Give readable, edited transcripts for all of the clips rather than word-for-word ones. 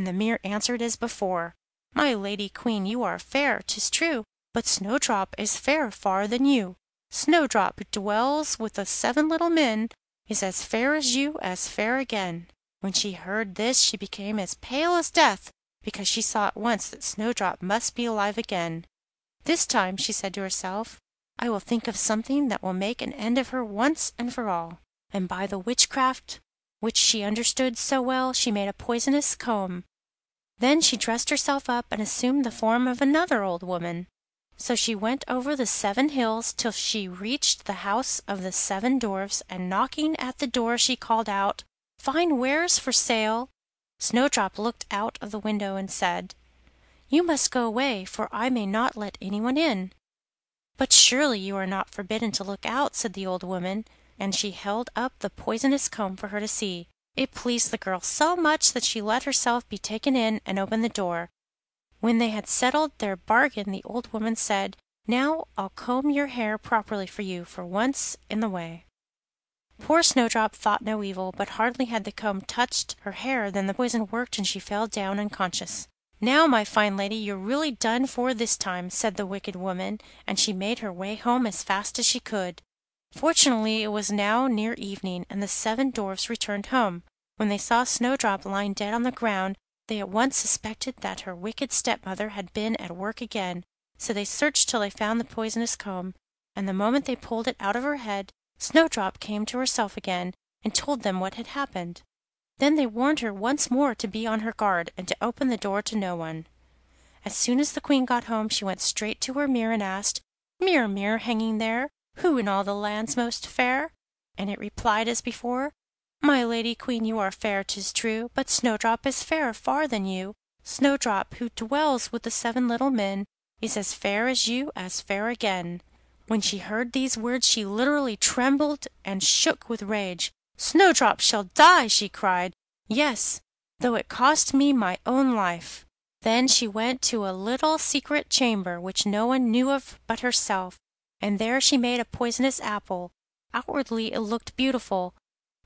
and the mirror answered as before, "My lady queen, you are fair, 'tis true, but Snowdrop is fairer far than you. Snowdrop, who dwells with the 7 little men, is as fair as you, as fair again." When she heard this she became as pale as death, because she saw at once that Snowdrop must be alive again. "This time," she said to herself, "I will think of something that will make an end of her once and for all." And by the witchcraft which she understood so well she made a poisonous comb. Then she dressed herself up and assumed the form of another old woman. So she went over the 7 hills till she reached the house of the 7 dwarfs, and knocking at the door she called out, "Fine wares for sale." Snowdrop looked out of the window and said, "You must go away, for I may not let anyone in." "But surely you are not forbidden to look out," said the old woman, and she held up the poisonous comb for her to see. It pleased the girl so much that she let herself be taken in and opened the door. When they had settled their bargain the old woman said, "Now I'll comb your hair properly for you for once in the way." Poor Snowdrop thought no evil, but hardly had the comb touched her hair than the poison worked and she fell down unconscious. "Now, my fine lady, you're really done for this time," said the wicked woman, and she made her way home as fast as she could. Fortunately it was now near evening, and the 7 dwarfs returned home. When they saw Snowdrop lying dead on the ground, they at once suspected that her wicked stepmother had been at work again, so they searched till they found the poisonous comb, and the moment they pulled it out of her head, Snowdrop came to herself again, and told them what had happened. Then they warned her once more to be on her guard, and to open the door to no one. As soon as the queen got home she went straight to her mirror and asked, "Mirror, mirror, hanging there, who in all the land's most fair?" And it replied as before, "My lady queen, you are fair, 'tis true, but Snowdrop is fairer far than you. Snowdrop, who dwells with the 7 little men, is as fair as you, as fair again." When she heard these words she literally trembled and shook with rage. "Snowdrop shall die!" she cried. "Yes, though it cost me my own life." Then she went to a little secret chamber which no one knew of but herself, and there she made a poisonous apple. Outwardly it looked beautiful,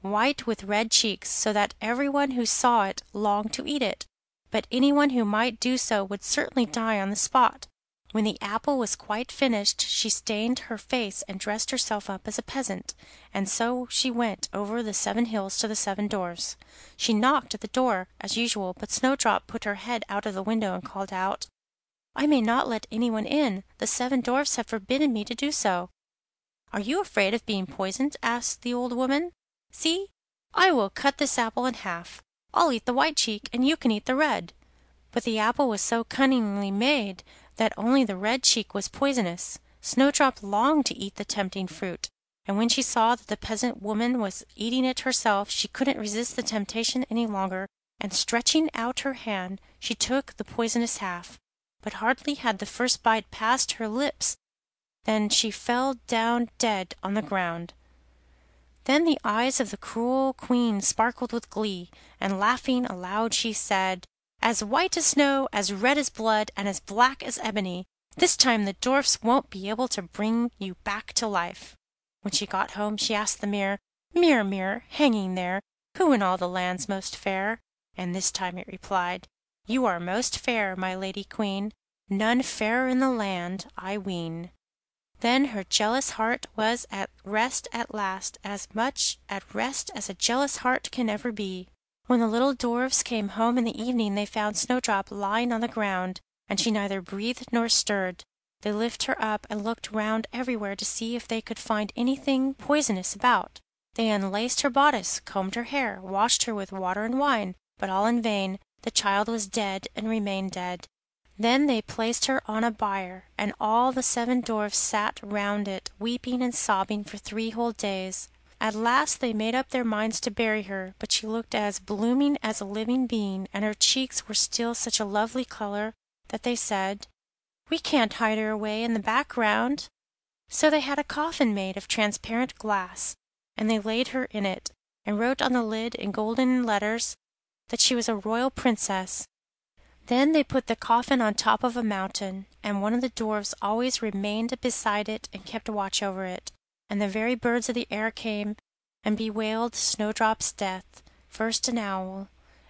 white with red cheeks, so that everyone who saw it longed to eat it, but anyone who might do so would certainly die on the spot. When the apple was quite finished she stained her face and dressed herself up as a peasant, and so she went over the 7 hills to the 7 dwarfs. She knocked at the door as usual, but Snowdrop put her head out of the window and called out, "I may not let anyone in, the 7 dwarfs have forbidden me to do so." "Are you afraid of being poisoned?" asked the old woman. "See, I will cut this apple in half. I'll eat the white cheek, and you can eat the red." But the apple was so cunningly made that only the red cheek was poisonous. Snowdrop longed to eat the tempting fruit, and when she saw that the peasant woman was eating it herself she couldn't resist the temptation any longer, and stretching out her hand she took the poisonous half. But hardly had the first bite passed her lips than she fell down dead on the ground. Then the eyes of the cruel queen sparkled with glee, and laughing aloud she said, "As white as snow, as red as blood, and as black as ebony, this time the dwarfs won't be able to bring you back to life." When she got home she asked the mirror, "Mirror, mirror, hanging there, who in all the land's most fair?" And this time it replied, "You are most fair, my lady queen, none fairer in the land, I ween." Then her jealous heart was at rest at last, as much at rest as a jealous heart can ever be. When the little dwarfs came home in the evening they found Snowdrop lying on the ground, and she neither breathed nor stirred. They lifted her up and looked round everywhere to see if they could find anything poisonous about. They unlaced her bodice, combed her hair, washed her with water and wine, but all in vain. The child was dead and remained dead. Then they placed her on a bier, and all the 7 dwarfs sat round it, weeping and sobbing for 3 whole days. At last they made up their minds to bury her, but she looked as blooming as a living being, and her cheeks were still such a lovely color that they said, "We can't hide her away in the background." So they had a coffin made of transparent glass, and they laid her in it, and wrote on the lid in golden letters that she was a royal princess. Then they put the coffin on top of a mountain, and one of the dwarfs always remained beside it and kept watch over it, and the very birds of the air came and bewailed Snowdrop's death, first an owl,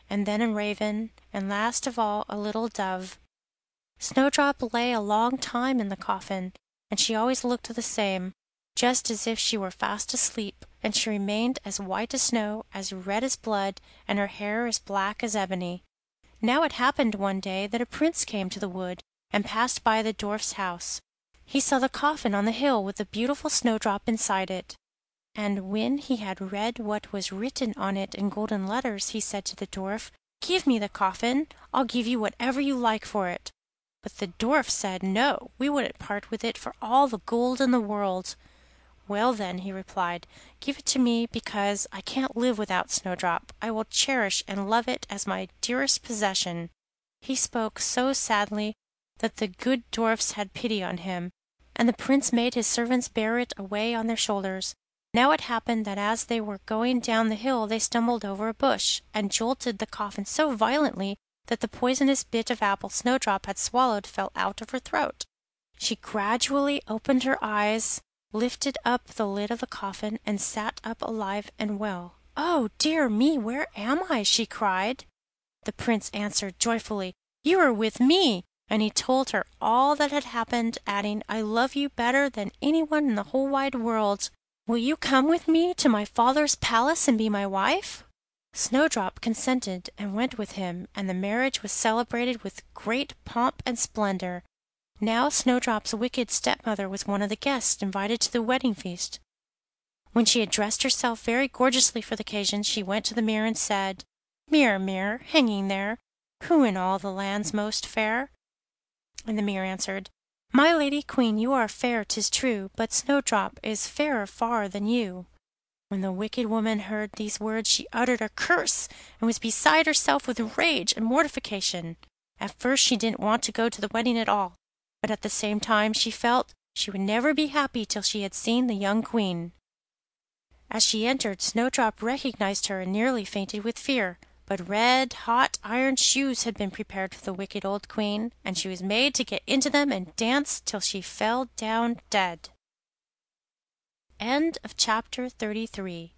and then a raven, and last of all a little dove. Snowdrop lay a long time in the coffin, and she always looked the same, just as if she were fast asleep, and she remained as white as snow, as red as blood, and her hair as black as ebony. Now it happened one day that a prince came to the wood, and passed by the dwarf's house. He saw the coffin on the hill with the beautiful Snowdrop inside it, and when he had read what was written on it in golden letters, he said to the dwarf, "Give me the coffin, I'll give you whatever you like for it." But the dwarf said, "No, we wouldn't part with it for all the gold in the world." "Well then," he replied, "give it to me, because I can't live without Snowdrop. I will cherish and love it as my dearest possession." He spoke so sadly that the good dwarfs had pity on him, and the prince made his servants bear it away on their shoulders. Now it happened that as they were going down the hill they stumbled over a bush, and jolted the coffin so violently that the poisonous bit of apple Snowdrop had swallowed fell out of her throat. She gradually opened her eyes, lifted up the lid of the coffin, and sat up alive and well. "Oh, dear me, where am I?" she cried. The prince answered joyfully, "You are with me," and he told her all that had happened, adding, "I love you better than anyone in the whole wide world. Will you come with me to my father's palace and be my wife?" Snowdrop consented and went with him, and the marriage was celebrated with great pomp and splendor. Now Snowdrop's wicked stepmother was one of the guests invited to the wedding feast. When she had dressed herself very gorgeously for the occasion, she went to the mirror and said, "Mirror, mirror, hanging there, who in all the land's most fair?" And the mirror answered, "My lady queen, you are fair, 'tis true, but Snowdrop is fairer far than you." When the wicked woman heard these words she uttered a curse, and was beside herself with rage and mortification. At first she didn't want to go to the wedding at all, but at the same time she felt she would never be happy till she had seen the young queen. As she entered, Snowdrop recognized her and nearly fainted with fear, but red-hot iron shoes had been prepared for the wicked old queen, and she was made to get into them and dance till she fell down dead. End of chapter 33.